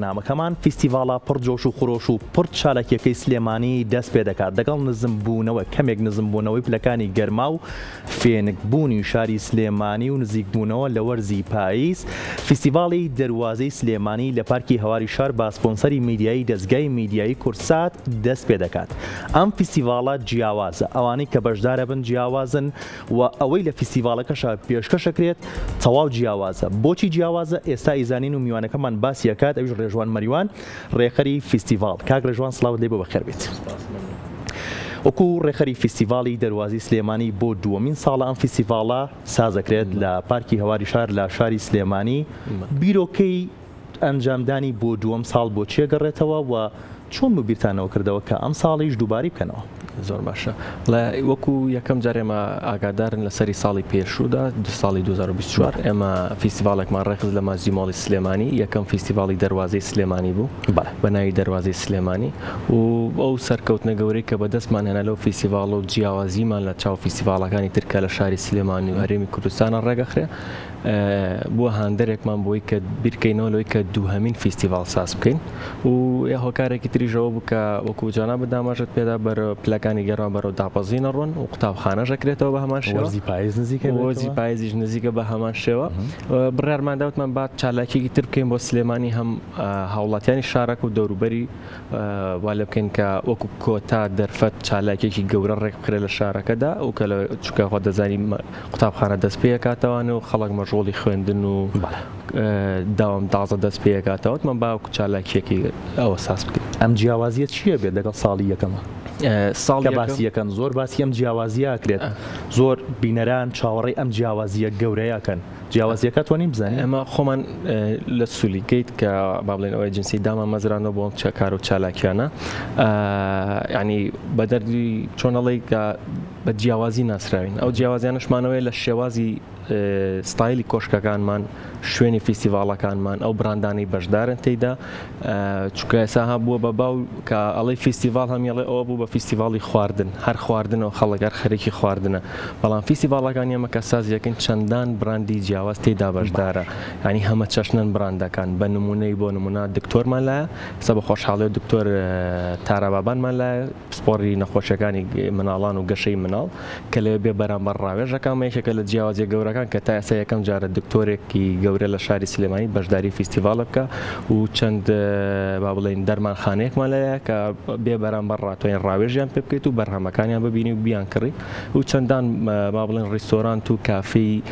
بەرنامەکەمان فیستیڤاڵە پڕ جۆش و خۆش و پڕ چالەکیەکەی سلێمانی دەست پێ دەکات لەگەڵ نزمبوونەوە کەمێک نزمبوونەوەی پلەکانی گەرما و فێنکبوونی شاری سلێمانی و نزیکبوونەوە لە وەرزی پاییز. فیستیڤاڵی دەروازەی سلێمانی لە پارکی هەواری شار با سپۆنسەری میدیایی دەستگای میدیایی کورسات دەست پێ دەکات. ئەم فیستیڤاڵە جیاوازە، ئەوانەی کە بەشدارە بن جیاوازن و ئەوەی لە فیستیڤاڵەکەشە پێشکەشەکرێت تەواو جیاوازە. بۆچی جیاوازە؟ ئێستا ئیزانین و میوانەکەمان باسیەکات. ئەویش ڕێژوان مەریوان ڕێخەری فیستیڤاڵ. کاک ڕێژوان سڵاوت لێ بۆ بەخێر بێت. وەکو ڕێخەری فیستیڤاڵی دەروازی سلێمانی بۆ دووەمین ساڵە ئەم فیستیڤاڵە سازەکرێت لە پارکی هەواری شار لە شاری سلێمانی. بیرۆکەی ئەنجامدانی بۆ دووەم ساڵ بۆ چێگەڕێتەوە و چۆن ببیرتانەوە کردەوە کە ئەم ساڵیش دووباری بکەنەوە؟ زۆر باشە. وەکو یەکەم جار ئێمە ئاگادارن لەسەری ساڵی پێشوودا ساڵی 2024 ئێمە فیستیڤاڵێکمان ڕێخست لە مازی ماڵی سلێمانی، یەکەم فیستیڤاڵی دەروازەی سلێمانی بوو بە ناوی دەروازەی سلێمانی و ئەو سەرکەوتنە گەورەی کە بەدەستمان هێنا لەو فیستیڤاڵ و جیاوازیمان لە چاو فیستیڤاڵەکانی ترکە لە شاری سلێمانی و هەرێمی کوردستانە ڕێگەخرێ بووە هاندەرێکمان بۆی کە بیرکەینەوە لەوەی کە دووهەمین فیستیڤاڵ ساز بکەین و هۆکارێکی تریژەوە بوو کە وەکو جاناب داماژت پێدا بەرە پلەکانی گەڕان بەرەو داپەزینە ڕۆن و قوتابخانەژەکرێتەوە بە هەمان شێوە. وەرزی پاییز نزیکە، وەرزی پاییزیش نزیکە بە هەمان شێوە. بڕیارمانداوتمان بعد چالاکیێکی تر بکەین بۆ سلێمانی هەم هاوڵاتیانی شارەک و دەوروبەری وا لێ بکەین کە وەکو کۆتا دەرفەت چالاکیێکی گەورە ڕێک بخرێت لە شارەکەدا و کە لە چووکە خۆ دەزانی قوتابخانە دەست پێ کاتەوانە و خەڵک مەژۆڵی خوێندن و داوام تازە دەست پێکاتەوە من باوکو چالاکیەکی ئەوە ساز بکەین. ئەم جیاوازیە چییە بێت لەگەڵ ساڵی یەکەمە؟ ساڵ باسی یەکەم زۆر باسی ئەم جیاوازیە کرێت، زۆر بینەران چاوەڕێی ئەم جیاوازیە گەورەیەکەن. جیاوازیەکە توانین بزانین؟ ئەمە خۆمان لە سولیگەیت کە با بڵێن ئەوەی جنسی دامان مەزرانەوە بۆ ئەم کار و چالاکیانە، ینی بە دەردی چۆنەڵی کە بە جیاوازی ناسراوین. ئەو جیاوازیانشمانەوەی لە شێوازی ستایلی کۆشکەکانمان، شوێنی فیستیڤاڵەکانمان، ئەو براندانی بەشدارن تێیدا. چونکە ئێستا بووە بە باو کە ئەڵەی فیستیڤاڵ هەمیڵێ ئەوە بوو بە فیستیڤاڵی خواردن، هەر خواردنەوە خەڵک هەر خەرێکی خواردنە. بەڵام فیستیڤاڵەکانی ئەمە کە سازیەکەن چەندان براندی جیاواز تێیدا بەشدارە، ینی هەمە چەشنن براندەکان. بە نمونەی بۆ نمونە دکتۆرمان لایە، ئێستا بە خۆشحاڵی دکتۆر تارابابانمان لایە، سپۆڕی نەخۆشیەکانی مناڵان و گەشەی مناڵ کە لێ بێ بەرامبەر ڕاوێژەکان یەکێکە لە جیاوازیە گەورەکان کە تا ئێستا یەکەم جارە دکتۆرێکی گەورە لە شاری سلێمانی بەشداری فیستیڤاڵە بکە و چەند با بڵێن دەرمانخانەیەکمان لایە کە بێ بەرامبەر ڕاتوێن ڕاوێژیان پێ بکەیت و بەرهەمەکانیان ببینی و بیان کڕی و چەندان با بڵێن ڕیستۆرانت و کافی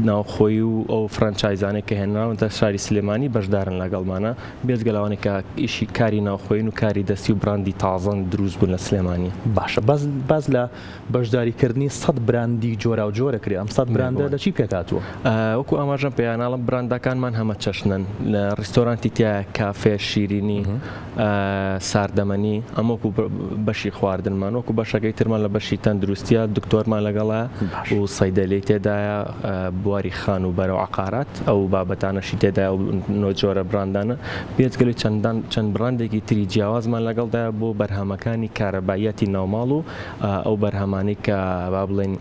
ناوخۆی و ئەو فرانچایزانێک کە هێنراونتە شاری سلێمانی بەشدارن لەگەڵمانە، بێجگەلەوانی کە ئیشی کاری ناوخۆین و کاری دەستی و براندی تازەن دروست بوون لە سلێمانی. باشە، باز لە بەشداریکردنی 100 براندی جۆرا و جۆرە کرێ. ئەم 100 براندە لە چی پێکاتوە؟ وەکو ئاماژەم پێیاناڵم براندەکانمان هەمە چەشنن لە ڕیستۆرانتی تیا کافێ، شیرینی، ساردەمەنی، ئەمەکو بەشی خواردنمان، وەکو بەشەکەی ترمان لە بەشی تەندروستیە دکتۆرمان لەگەڵە و سەیدەلەی تێدایە، بواری خان و بەرەو عقارات، ئەو بابەتانەشی تێدایە و نۆ جۆرە براندانە. بێجگەلی چەند براندێکی تری جیاوازمان لەگەڵدایە بۆ بەرهەمەکانی کارەبایەتی ناوماڵ و ئەو بەرهەمانەی کە با بڵێن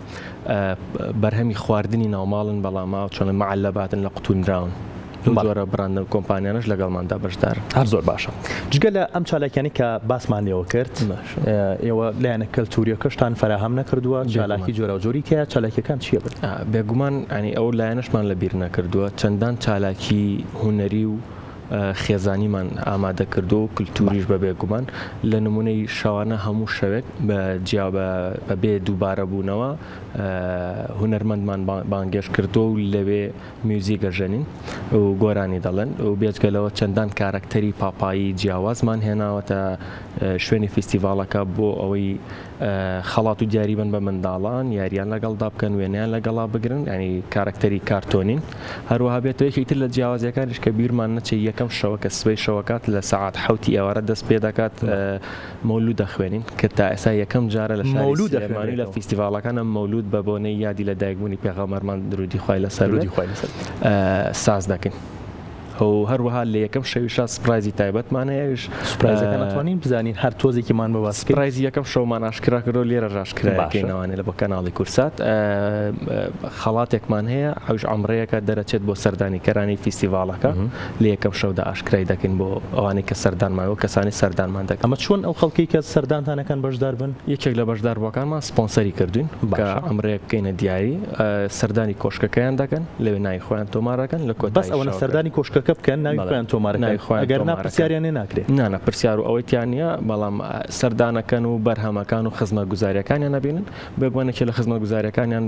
بەرهەمی خواردنی ناوماڵن بەڵام چۆن مەعەلەباتن لە قوتونراون. جۆرە براندە و کۆمپانیانش لەگەڵماندا بەشدار. هەر زۆر باشە. جگە لە ئەم چالاکیانی کە باسمان لێەوە کرد، ئێوە لایەنە کەلتوریەکەشتان فراهەم نەکردووە، چالاکی جۆرە و جۆری تیا چالاکیەکان چییە بن؟ بێگومان ینی ئەو لایەنشمان لە بیر نەکردووە، چەندان چالاکی هونەری و خێزانیمان ئامادە کردو و کللتوریش بە بێگومان. لە نمونەی شەوانە هەموو شەوێک بەبێ دووبارە بوونەوە هونەرمەندمان بانگێش کردو و لەوێ میوزیکە ژەنین و گۆرانی دەڵێن و بێجگەلەوە چەندان کارکتەری پاپایی جیاوازمان هێناوەتە شوێنی فیستیڤاڵەکە بۆ ئەوەی خەڵات و دیاری بن بە منداڵان، یاریان لەگەڵدا بکەن، وێنیان لەگەڵا بگرن، ینی کارکتەری کارتۆنین. هەروەها بێتەوە یەکێکی تر لە جیاوازیەکانیش کە بیرمان نەچێت یەکەم شەوە کە سبەی شەوەکات لە سەعات 7 ئێوارە دەست پێ دەکات مەولود دەخوێنین کە تا ئێستا یەکەم جارە لە شاری سلێمانی لە فیستیڤاڵەکانە مەولود بە بۆنەی یادی لە دایکبوونی پێغەمبەرمان درودی خوای لەسەر ساز دەکەین. و هەروەها لە یەکەم شەویشا سپرایزی تایبەتمان هەیەش سپرایزەکە ناتوانین بزانین هەر تۆزێکیمان بە باس سپرایزی یەکەم شەومان ئاشکرا کردو لێرە ڕاشکراکەینەوانێ لە بۆ کەناڵی کورسات خەڵاتێکمان هەیە ئەوش ئەمڕەیەکە دەرەچێت بۆ سەردانیکەرانی فیستیڤاڵەکە لە یەکەم شەودا ئاشکرای دەکەین بۆ ئەوانەی کە سەردانماوە کەسانی سەردانمان دەکەن. ئەمە چۆن ئەو خەڵکی کە سەردانتانەکەن بەشدار بن؟ یەکێک لە بەشداربووەکانمان سپۆنسەری کردوین کە ئەمڕەیەک بکەینە دیاری سەردانی کۆشکەکەیان دەکەن لەوێ ناوی خۆیان تۆمارەکەن لە کۆتایی بەس ئەوەنە سەردانی کۆشکەکە بکەن ناوی خۆیان تۆمارەکەن ئەگەر نا پرسیاریان ناکرێت نانە پرسیار و ئەوەیان نیە بەڵام سەردانەکەن و بەرهەمەکان و خزمەتگوزاریەکانیان نەبینن بێگومانێکی لە خزمەتگوزاریەکانیان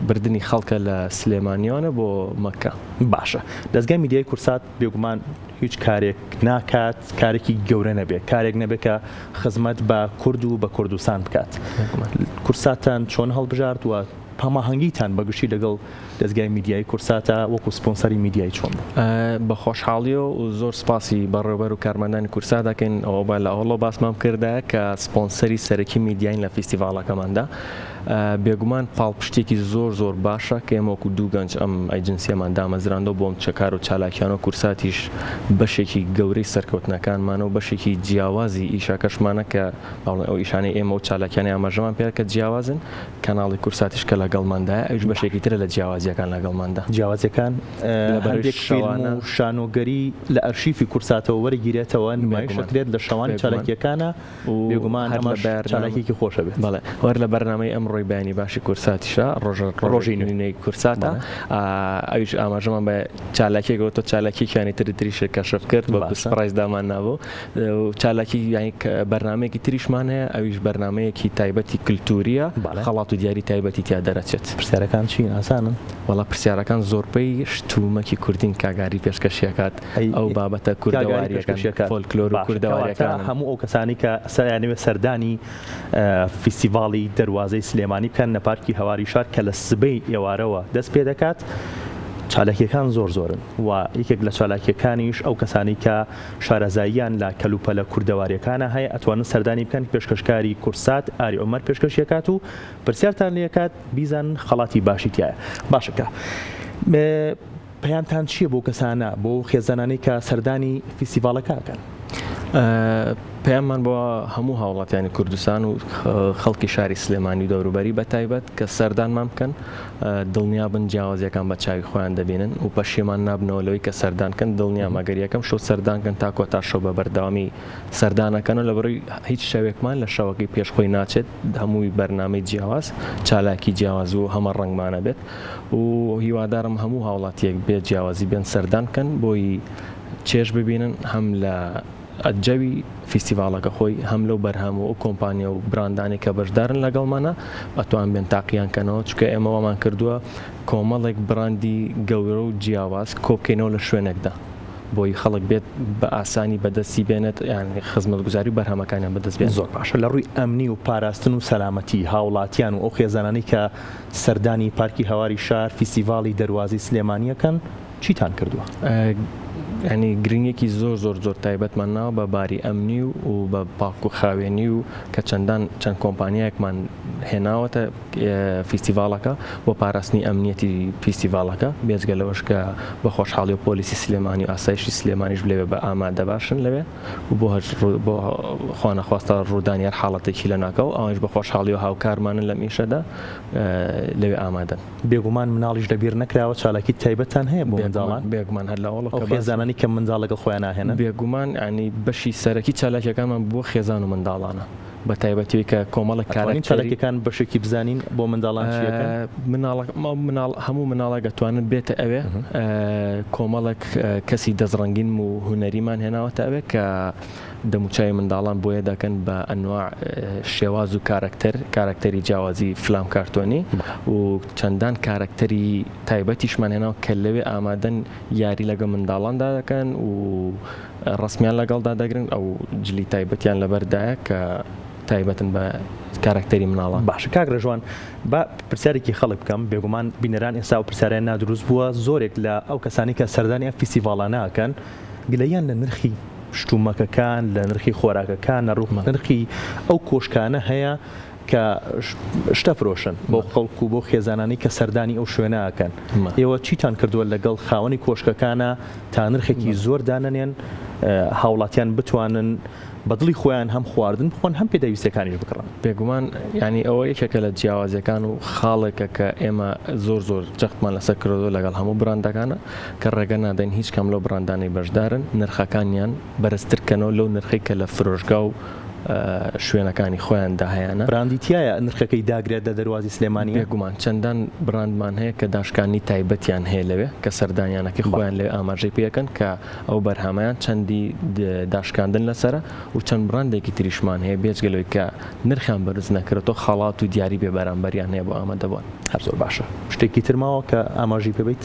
بردننی خەڵکە لە سلێمانیانە بۆ مەکە. باشە دەستگای میدیای کورسات بێگومان هیچ کارێک ناکات کارێکی گەورە نەبێت کارێک نەبێت کە خزمەت بە کورد و بە کوردستان بکات. کورساتان چۆن هەڵبژاردووە پاماهەنگیتان بەگشتی لەگەڵ دەستگای میدیای کورساتە وەکو سپۆنسەری میدیای چۆن بە خۆشحاڵیە و زۆر سپاسی بەڕێوەبەر و کارمەندانی کورسا دەکەین ئەوە بە لە ئەوڵۆ باسمام کردە کە سپۆنسەری سەرەکی میدیاین لە فیستیڤاڵەکەماندا بێگومان پاڵپشتێکی زۆر باشە کە ئێمە وەکو دوو گەنج ئەم ئەیجنسیەمان دامەزراندەوە بۆم چەکار و چالاکیانە کورساتیش بەشێکی گەورەی سەرکەوتنەکانمانە و بەشێکی جیاوازی ئیشاکەشمانە کە ئەو ئیشانەی ئێمە و چالاکیانی ئاماژەمان پێ کە جیاوازن کەناڵی کورساتیش کە لەگەڵماندایە ئەوش بەشێکی ترە لە جیاوازیەکان لەگەڵماندا جیاوازەکان هەندێک فیلم و شانۆگەری لە ئەرشیفی کورساتەوە وەرەگیرێتەوە نمایشەکرێت لە شەوانی چالاکیەکانە بێگومان ئەمەش چالاکیێکی خۆشە بێت. بەڵێ وەر لە بەرنامەی ئەم ڕۆی بەیانی باشی کورساتیشە ڕۆژی نوێنەی کورساتە ئەویش ئاماژەمان بە چالاکیەکەوە تۆ چالاکییانی تریشە کەشف کرد بە سپرایز دامان نابوو چالاکی بەرنمەیەکی تریشمان هەیە ئەویش بەرنمەیەکی تایبەتی کللتوریە خەڵات و دیاری تایبەتی تیا دەرەچێت. پرسیارەکان چین ئاسانن؟ وڵا پرسیارەکان زۆربەی شتومەکی کوردین کاگاری پێشکەشیەکات ئەو بابەتە کوردەواریەکان فۆلکلۆر و کوردەواریەکان هەموو ئەو کەسانی کە سەریانەوێت سەردانی فیستیڤاڵی دەواازەی سلێمانی بکەن لە پارکی هەواری شار کە لە سبەی ئێوارەوە دەست پێ دەکات چالاکیەکان زۆرن و یەکێک لە چالاکیەکانیش ئەو کەسانی کە شارەزاییان لە کەلوپەلە کوردەواریەکانە هەیە ئەتوانن سەردانی بکەن پێشکەشکاری کورسات ئاری عومەر پێشکەشیەکات و پرسیارتان لێکات بیزان خەڵاتی باشی تایە. باشەکە پەیامتان چییە بۆ کەسانە بۆ خێزانانەی کە سەردانی فیستیڤاڵەکەکەن؟ پەیاممان بۆ هەموو هاوڵاتیانی کوردستان و خەڵکی شاری سلێمانی و دەوروبەری بە تایبەت کە سەردانمان بکەن دڵنیا بن جیاوازیەکان بە چاوی خۆیان دەبینن و پەشیمان نابنەوە لەوەی کە سەردانکەن دڵنیا مەگەر یەکەم شەو سەردانکەن تا کۆتا شەو بە بەردەوامی سەردانەکەن و لە بڕی هیچ شەوێکمان لە شەوەکەی پێشخۆی ناچێت هەمووی بەرنامەی جیاواز چالاکی جیاواز و هەمە ڕنگمانە بێت و هیوادارم هەموو هاوڵاتیەک بێت جیاوازی بێن سەردانکەن بۆی چێژ ببینن هەم لە ئەجەوی فیستیڤاڵەکە خۆی هەم لەو بەرهەم و کۆمپانیا و براندانی کە بەشدارن لەگەڵمانە ئەتوان بێن تاقییان کەنەوە چکە ئێمەوەمان کردووە کۆمەڵێک براندی گەورە و جیاواز کۆبکەینەوە لە شوێنێکدا بۆی خەڵک بێت بە ئاسانی بەدەستی بێنێت یان خزمەتگوزاری و بەرهەمەکانیان بەدەست بێن. زۆر باشە لە ڕووی ئەمنی و پاراستن و سەلامەتی هاوڵاتیان و ئەو خێزانانی کە سەردانی پارکی هەواری شار فیستیڤاڵی دەواازەی سلێمانیەکەن چیتان کردووە؟ ینی گرنگێکی زۆر تایبەتمان ناوە بە باری ئەمنی و بە پاک و خاوێنی و کە چەند کۆمپانیایەکمان هێناوەتە فیستیڤاڵەکە بۆ پاراستنی ئەمنیەتی فیستیڤاڵەکە بێجگە لەوەش کە بە خۆشحاڵی و پۆلیسی سلێمانی و ئاسایشی سلێمانیش لەوێ بە ئامادە باشن لەوێ و بۆ خوانەخواستە ڕوودانیار حاڵەتێکی لە ناکەوە ئەوش بە خۆشحاڵی و هاوکارمانن لە میشەدا لەوێ ئامادەن. بێگومان مناڵیش لەبیر نەکراوە چالاکی تایبەتان هەیە بۆ منداڵان؟ بێگومان هەر لەوڵ خێزانانی کە منداڵ لەگەڵ خۆیان ناهێنن بێگومان ینی بەشی سەرەکی چالاکیەکانمان بۆ خێزان و منداڵانە بە تایبەتی کە کۆمەڵک چالاکیەکان بەشێکی بزانین بۆ منداڵان هەموو مناڵە دەتوانن بێتە ئەوێ کۆمەڵک کەسی دەزڕنگین و هوەریمان هێناوەتە ئەوێ کە دەموچای منداڵان بۆیە دەکەن بە ئەنواع شێواز و کارکتەری جیاوازی فلام کارتۆنی و چەندان کارکتەری تایبەتیشمان هێناوە کە لەوێ ئامادەن یاری لەگە منداڵاندا دەکەن و ڕسمیان لەگەڵدا دەگرن ئەو جلی تایبەتیان لەبەردایە کە تایبەتن بە کارکتەری مناڵان. باشە کاک ڕێژوان بە پرسیارێکی خەڵک بکەم بێگومان بینەران ئێستا و پرسیاریان نادروست بووە زۆرێک لە ئەو کەسانی کە سەردانی فیستیڤاڵانەکەن گلەیان لە نرخی شتومەکەکان لە نرخی خۆراکەکان نەڕوخ نرخی ئەو کۆشکانە هەیە کە شتە فرۆشن بۆ خەڵکو و بۆ خێزانانی کە سەردانی ئەو شوێنەکەن. ئێوە چیتان کردووە لەگەڵ خاوەنی کۆشکەکانە تا نرخێکی زۆر دانەنێن هاوڵاتیان بتوانن بەدڵی خۆیان هەم خواردن بخۆن هەم پێدەویستەکانیش بکڕن؟ بێگومان ینی ئەوە یەکێکە لە جیاوازیەکان و خاڵێکە کە ئێمە زۆر جەختمان لەسەر کردو لەگەڵ هەموو براندەکانە کە ڕێگە نادەین هیچ کەم لەو براندانەی بەشدارن نرخەکانیان بەرزترکەنەوە لەو نرخی کە لە فرۆشگا و شوێنەکانی خۆیان داهەیەە. براندیتیایە نرخەکەی داگرێت لە دەواازی سلێمانی؟ بێگومان چەندان براندمان هەیە کە داشکانی تایبەتیان هەیە لەوێ کە سەردانیانەکەی خۆیان لێ ئاماژەی پێەکەن کە ئەو بەرهەمەیان چەندی داشکاندن لەسرە و چەند براندێکی تریشمان هەیە بێجگەلەوەی کە نرخیان بەرز نەکرێتەوە خەڵات و دیاری بێ بەرامبەریان هەیە بۆ ئامادەبوون. هەر زۆر باشە. شتێکی ترماوە کە ئاماژی پێبیت؟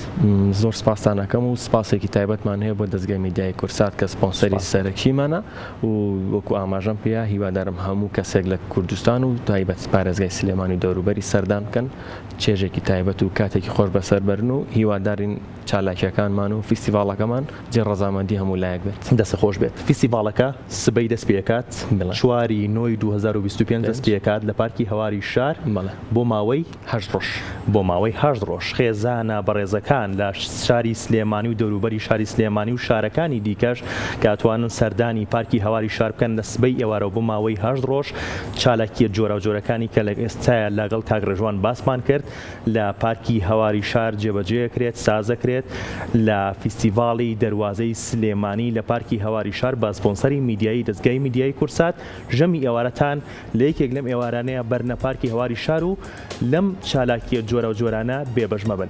زۆر سپاسانەکەم و سپاسێکی تایبەتمان هەیە بۆ دەستگای میدیای کورسات کە سپۆنسەری سەرەکیمانە و وەکو ئاماژەم پێیا هیوادارم هەموو کەسێک لە کوردستان و تایبەت پارێزگای سلێمانی و دەوروبەری سەردان بکەن چێژێکی تایبەت و کاتێکی خۆش بەسەر بەرن و هیوادارین چالاکیەکانمان و فیستیڤاڵەکەمان جێ ڕەزامەندی هەموو لایەک بێت. دەست خۆش بێت. فیستیڤاڵەکە سبەی دەست پێکات 4/9/2025 دەست پێکات لە پارکی هەواری شار بۆ ماوەی 8 ڕۆژ. بۆ ماوەی 8 ڕۆژ خێزانە بەڕێزەکان لە شاری سلێمانی و دەوروبەری شاری سلێمانی و شارەکانی دیکەش کاتوانن سەردانی پارکی هەواری شار بکەن لە سبەی ئێوارە بۆ ماوەی 8 ڕۆژ چالاکیە جۆرە و جۆرەکانی کە لە ئێستاە لەگەڵ کاگڕێژوان باسمان کرد لە پارکی هەواری شار جێبەجێکرێت سازەکرێت لە فیستیڤاڵی دەواازەی سلێمانی لە پارکی هەواری شار بە سپۆنسەری میدیایی دەستگای میدیای کورسات ژەمی ئێوارەتان لە یەکێک لەم ئێوارانەیە بەرنە پارکی هەواری شار و لەم چالاکیە جۆرە و جۆرانە بێبەژمە بن.